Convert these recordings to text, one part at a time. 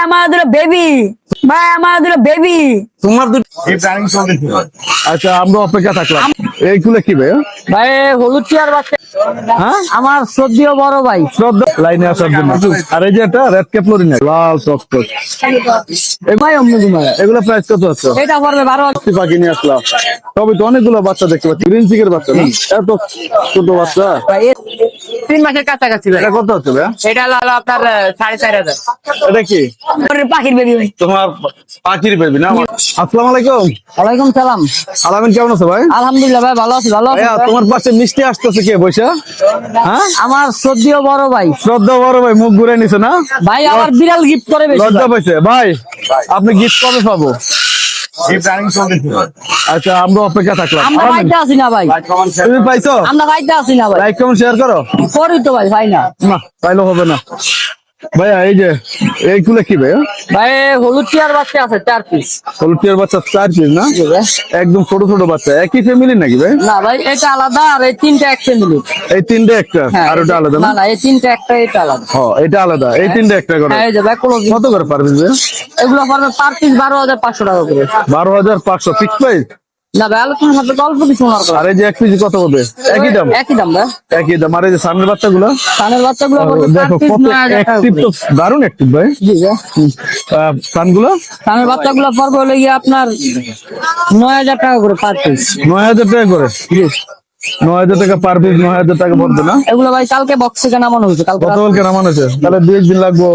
আমাদের বেবি, ভাই আমাদের বেবি। তোমার আচ্ছা, আমরা অপেক্ষা থাকলাম। এইগুলো কি ভাই? ভাই হলুদ চেয়ার বাচ্চা, হ্যাঁ, আমার শ্রদ্ধেয় বড় ভাই। শ্রদ্ধা লাইনে আসার জন্য। আর এই যে এটা রেড ক্যাপ লরিনা লাল টকটক, ভাই অমনি ঘুমায়। এগুলো প্রাইস কত আছে? এটা পড়বে 12। পাখি নিয়ে আসলাম, তবে তো অনেকগুলো বাচ্চা দেখতে পাচ্ছি। গ্রিন চিকের বাচ্চা না, এত ছোট বাচ্চা। ভাই 3 মাসের কাছাকাছি ভাই। এটা কত হচ্ছে ভাই? এটা হলো আপনার 4,500। এটা কি পাখির বেবি ভাই। তোমার পাখির বেবি না? আসসালামু আলাইকুম। ওয়ালাইকুম সালাম। আলামিন কেমন আছো ভাই? আলহামদুলিল্লাহ ভাই, ভালো আছি। ভালো আছি ভাইয়া, তোমার পাশে মিষ্টি আসতেছে কে বৈশা? হ্যাঁ, আমার শ্রদ্ধেয় বড় ভাই। শ্রদ্ধা বড় ভাই মুখ ঘুরে নিছে না? ভাই আমার বিড়াল গিফট করে বেশি লজ্জা ভাই। পাইছে ভাই। আপনি গিফট কবে পাবো? আচ্ছা, আমরা অপেক্ষা থাকলাম। আমরা বাইতে আছি না ভাই, তুমি পাইছো? আমরা বাইতে আছি না ভাই। লাইক কমেন্ট শেয়ার করো। করি তো ভাই, ভাই না। না পাইলে হবে না ভাইয়া। এই যে এইগুলো কি ভাইয়া? ভাই হলুদ চেয়ার বাচ্চা আছে 4 পিস। হলুটিয়ার বাচ্চা 4 পিস না? একদম ছোট ছোট বাচ্চা, একই ফ্যামিলি নাকি ভাই? না ভাই, এটা আলাদা আর এই তিনটা এক ফ্যামিলি। এই তিনটে একটা আর ওটা আলাদা না না? না, এই তিনটা একটা, এটা আলাদা। হ্যাঁ, এটা আলাদা। এই তিনটে একটা করে হ্যাঁ এই যে ভাই ক্লোজ। কত করে পারবে ভাইয়া? এগুলো পড়বে পার পিস 12,500 টাকা করে। 12,500 ফিক্স প্রাইস? না ভাই, আলোচনার সাথে অল্প কিছু ওনার করে। আর এই যে এক পিস কত হবে? একই দাম? একই দাম ভাই। একই দাম। আর এই যে সামনের বাচ্চাগুলো কানের বাচ্চাগুলো পড়বে পার দেখো পিস কত 9,000 টাকা অ্যাক্টিভ, তো করে। দারুণ অ্যাক্টিভ ভাই। জি ভাই। সানগুলো কানের বাচ্চাগুলো পড়বে হলো গিয়ে আপনার 9,000 টাকা করে পার পিস। 9,000 টাকা করে? 9,000 টাকা পার পিস, 9,000 টাকা পড়বে না? এগুলো ভাই কালকে বক্স থেকে নামানো হয়েছে। কালকে গতকালকে নামানো হয়েছে, তাহলে 2 দিন লাগবো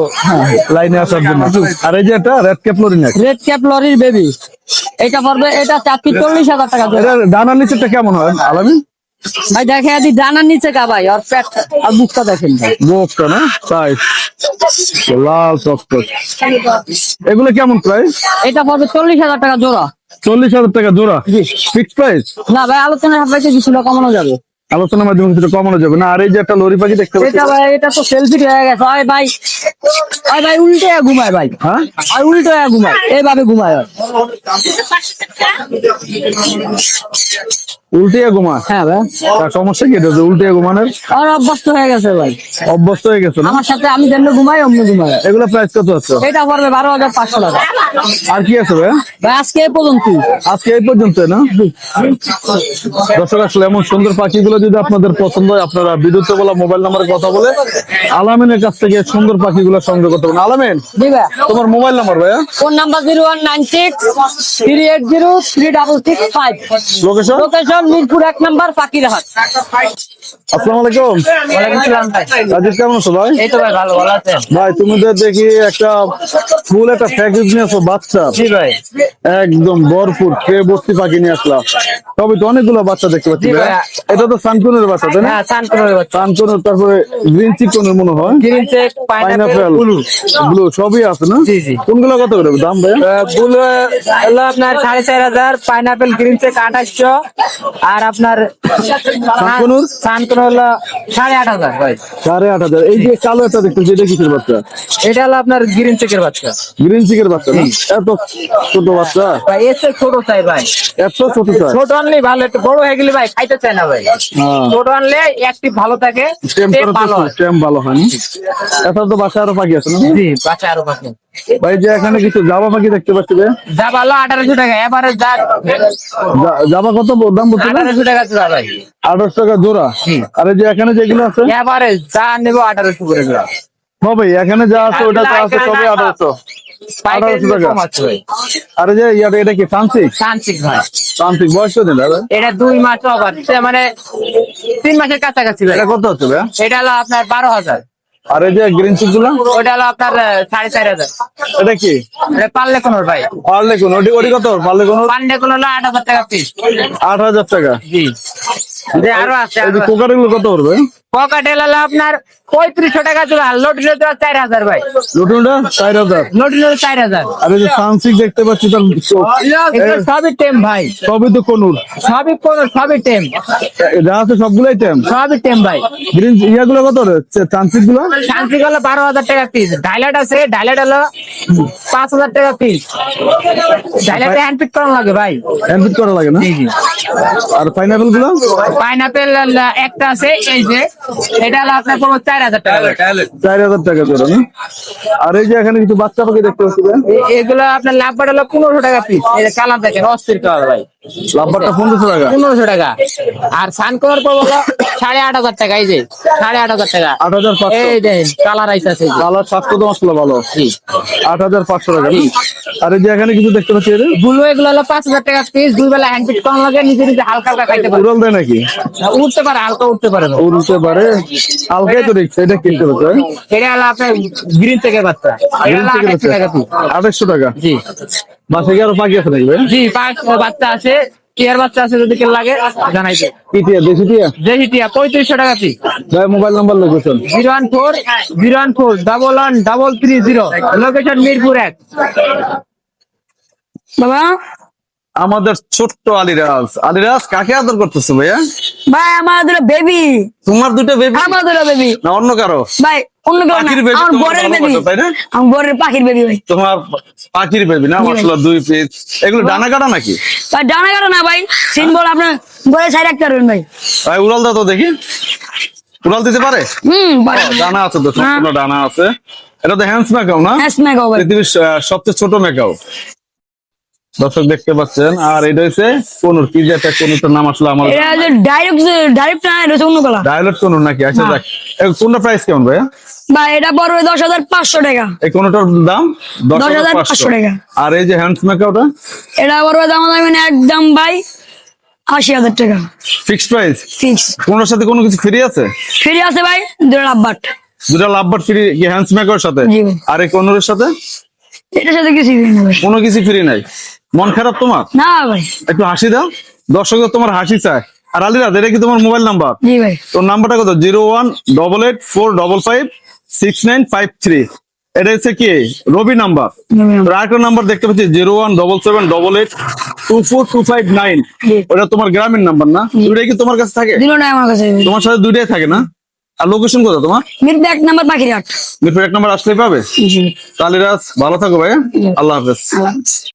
লাইনে আসার জন্য। আর এই যে এটা রেড ক্যাপ লরিনা, রেড ক্যাপ লরির বেবি, এটা পড়বে, এটা 40,000 টাকা জোড়া। এটা ডানার নিচেরটা কেমন হয় আলামিন? ভাই দেখে আদি ডানার নিচে কা ভাই, আর পেট আর বুকটা দেখেন ভাই। গোফটা না তাই লাল টকটক। এগুলো কেমন প্রাইস? এটা পড়বে 40,000 টাকা জোড়া। 40,000 টাকা জোড়া ফিক্স প্রাইস? না ভাই, আলোচনার সাপেক্ষে কিছুটা কমানো যাবে। আলোচনার মাধ্যমে কিছুটা কমানো যাবে না? আর এই যে একটা লরি পাখি দেখতে পাচ্ছি, এটা ভাই, এটা তো সেলফি হয়ে গেছে। ওই ভাই, ওই ভাই উল্টে ঘুমায় ভাই। হ্যাঁ, আর উল্টে ঘুমায়, এইভাবে ঘুমায় ওই। উল্টিয়ে ঘুমা? হ্যাঁ ভাই, তার সমস্যা কি এটা যে উল্টিয়ে ঘুমানোর? আর অভ্যস্ত হয়ে গেছে ভাই। অভ্যস্ত হয়ে গেছে না? আমার সাথে আমি যেমনি ঘুমাই অমনি ঘুমায়। এগুলো প্রাইস কত আছে? এটা পড়বে 12,500 টাকা। আর কি আছে ভাই? ভাই আজকে এই পর্যন্ত। আজকে এই পর্যন্ত না? দর্শক, আসলে এমন সুন্দর পাখিগুলো যদি আপনাদের পছন্দ হয়, আপনারা বিদ্যুৎ বলা মোবাইল নাম্বারে কথা বলে আলামিনের কাছ থেকে সুন্দর পাখিগুলো সংগ্রহ করতে পারেন। আলামিন, জি ভাই। তোমার মোবাইল নাম্বার ভাইয়া? Phone number 0196-380-3665। Location? Location Mirpur 1 number Fakirhat. আসসালামু আলাইকুম। ওয়ালাইকুম সালাম ভাই। রাজীব কেমন আছো ভাই? এই তো ভাই, ভালো ভালো আছেন? ভাই তুমি তো দেখি একটা ফুল একটা প্যাকেজ নিয়ে আসো বাচ্চা, জি ভাই। একদম ভরপুর ট্রে ভর্তি পাখি নিয়ে আসলাম। তবে তো অনেকগুলো বাচ্চা দেখতে পাচ্ছি জি ভাই। ভাইয়া। এটা তো সানকুনের বাচ্চা তাই না? হ্যাঁ, সানকুনের বাচ্চা। সানকুনের, তারপরে গ্রিন চিকনের মনে হয়, green check, pineapple, pineapple, blue. Blue সবই আছে না? জি, জি। কোনগুলো কত করে দাম ভাই? ব্লু হলো আপনার 4,500, পাইনাপেল গ্রিন চেক 2800, আর আপনার সানকুনুর? সানকুন হলো 8,500 ভাই। 8,500। এই যে কালো একটা দেখতেছি, এটা কিসের বাচ্চা? এটা হলো আপনার গ্রিন চেকের বাচ্চা। গ্রিন চিকের বাচ্চা না? এত ছোট বাচ্চা, ভাই এর চেয়ে ছোট চাই ভাই। এত ছোট চাই? ছোট আনলে ভালো, একটু বড় হয়ে গেলে ভাই খাইতে চায় না ভাই। হ্যাঁ, ছোট আনলে অ্যাক্টিভ ভালো থাকে, টেপ ভালো হয়। টেম ভালো হয় না? এটা তো বাসা আরো পাখি আছে না? জি, বাচ্চা আরো পাখি। ভাই যে এখানে কিছু জাবা পাখি দেখতে পাচ্ছি ভাই, যা ভালো 1800 টাকা, এবারে যা জাবা কত দাম বলছে? 1800 টাকা জোড়া ভাই। 28 টাকা জোড়া। আর এই যে এখানে যেগুলো আছে এবারে যা নেবো 1800 করে জোড়া। হবে, এখানে যা আছে ওটা তো আছে সবই 1800। পাইকারি 1800 টাকা। কম আছে ভাই। আর এই যে এটা কি ফ্রান্সিক? সানসিক ভাই। ফ্রান্সিক বয়স কত দিন দাদা? এটা 2 মাস ওভার, মানে 3 মাসের কাছাকাছি ভাই। এটা কত হচ্ছে ভাই? এটা হলো আপনার 12,000। আর এই যে গ্রিন চিক গুলো? ওটা হলো আপনার 4,500। এটা কি এটা পারলে কোনোর ভাই। পারলে কোন? ওটি কত পারলে কোন? পান্ডে কোন হলো 8,000 টাকা পিস। 8,000 টাকা। জি, যে আরো আছে। এই যে কোকার গুলো কত পড়বে? পকেটেল হলো আপনার 3500 টাকা জোড়া, লোটিনো জোড়া 4,000 ভাই। লুটুনটা 4,000। লোটিনো 4,000। আর এই যে ফ্রান্সিক দেখতে পাচ্ছি, তার এগুলো সবই টেম ভাই, সবই তো কোনুর, সবই কোন, সবই টেম, যা আছে সবগুলাই টেম। সবই টেম ভাই। গ্রিন ইয়াগুলো কত রে? ফ্রান্সিক গুলো? শান্তি হলো 12,000 টাকা পিস। ডাইলাইট আছে, ডাইলাইট হলো 5,000 টাকা পিস। চাইলে হ্যান্ড পিক করানো লাগে ভাই। হ্যান্ড করা লাগে না? জি জি। আর পাইনাপেল গুলো? পাইনাপেল একটা আছে এই যে, এটা হলো আপনার পুরো 4,000 টাকা। 4,000 টাকা জোড়া না? আর এই যে এখানে কিছু বাচ্চা পাখি দেখতে পাচ্ছি ভাই। এগুলো আপনার লাভবাট হলো 1500 টাকা পিস। এই যে কালার দেখেন অস্থির কালার ভাই, লাভবারটা 1500 টাকা। 1500 টাকা। আর সানকোয়ার পড়বো 8,500 টাকা। এই যে 8,500 টাকা। 8,500 এই দেখেন কালার আইতাছে এই যে। কালার স্বাস্থ্য তো মশলা ভালো। জি। 8,500 টাকা না? আর এই যে এখানে কিছু দেখতে পাচ্ছি এটা গুলো এগুলো হলো 5,000 টাকা পিস। দুই বেলা হ্যান্ড পিক কম লাগে, নিজে নিজে হালকা হালকা খাইতে পারে। উড়াল দেয় নাকি? উঠতে পারে, হালকা উঠতে পারে ভাই। উড়তে পারে হালকাই তো দেখছে, এটা কিনতে হচ্ছে এটা হলো আপনার গ্রিন থেকে বাচ্চা। এটা হলো 2800 টাকা পিস। 2800 টাকা। জি বাসে কি আরো পাখি আছে নাকি ভাই? জি, পাঁচ বাচ্চা আছে, টিয়ার বাচ্চা আছে, যদি কেউ লাগে জানাইতে। কি টিয়া, দেশি টিয়া? দেশি টিয়া 3500 টাকা পিস। ভাই mobile number location? 014-014-11330, location Mirpur 1। বাবা আমাদের ছোট্ট আলিরাজ। আলিরাজ কাকে আদর করতেছো ভাইয়া? ভাই আমার দুটো বেবি, তোমার দুটো বেবি আমার দুটো বেবি না অন্য কারো? ভাই, অন্য কেউ না, পাখির baby আমার তোমার বরের ভালো বেবি, বাসা, তাই না? আমার বরের পাখির বেবি ভাই। তোমার পাখির বেবি না? মাশাআল্লাহ, 2 পিস। এগুলো ডানা কাটা নাকি? ভাই ডানা কাটো না ভাই, সিম্বল আপনার বলে সাইড রাখতে পারবেন ভাই। ভাই উড়াল দাও তো দেখি, উড়াল দিতে পারে? ভাই ডানা আছে তো, সম্পূর্ণ ডানা আছে। এটা তো হ্যান্ডস ম্যাকাও না? হ্যাঁ স্ম্যাক ভাই। পৃথিবীর সবচেয়ে ছোট ম্যাকাও দর্শক দেখতে পাচ্ছেন। আর এটা হচ্ছে কোনুর, কি যে একটা কোনুরটার নাম আসলে আমার এটা যে ডাইরেক্ট না, এটা হচ্ছে অন্য কালার ডায়লগ কোনুর নাকি? আচ্ছা হ্যাঁ। দেখ, কোনটা প্রাইস কেমন ভাইয়া? ভাই। এটা পড়বে 10,500 টাকা। এই কোনুটার দাম 10,500 টাকা। আর এই যে হ্যান্ডস ম্যাকাওটা এটা পড়বে দাম মানে একদম ভাই 80,000 টাকা ফিক্সড প্রাইস। ফিক্স। কোনোর সাথে কোনো কিছু ফ্রি আছে? ফ্রি আছে ভাই, দুটো লাভবাট। দুটা লাভবার ফ্রি কি হ্যান্ডস ম্যাকাওর সাথে? জি ভাই। আর এই কোনুরের সাথে এটার সাথে কিছু ফ্রি না ভাই। কোনো কিছু ফ্রি নাই? মন খারাপ তোমার? না ভাই। একটু হাসি দাও, দর্শকদের তোমার হাসি চায়। আর আলিরাজ, এটা কি তোমার মোবাইল নাম্বার? জি ভাই। তোর নাম্বারটা কত? 01884555953। এটা হচ্ছে কি রবি নাম্বার? তোর আরেকটা নাম্বার দেখতে পাচ্ছি 0177788242559। জি। ওটা তোমার গ্রামীণ নাম্বার না? দুইটাই কি তোমার কাছে থাকে? দিল না আমার কাছে। তোমার সাথে দুইটাই থাকে না? আর লোকেশন কোথায় তোমার? মিরপুর 1 নাম্বার পাখিরহাট। মিরপুর 1 নাম্বার আসলেই পাবে। জি। আলিরাজ ভালো থাকো ভাই, আল্লাহ হাফেজ। আল্লাহ হাফেজ।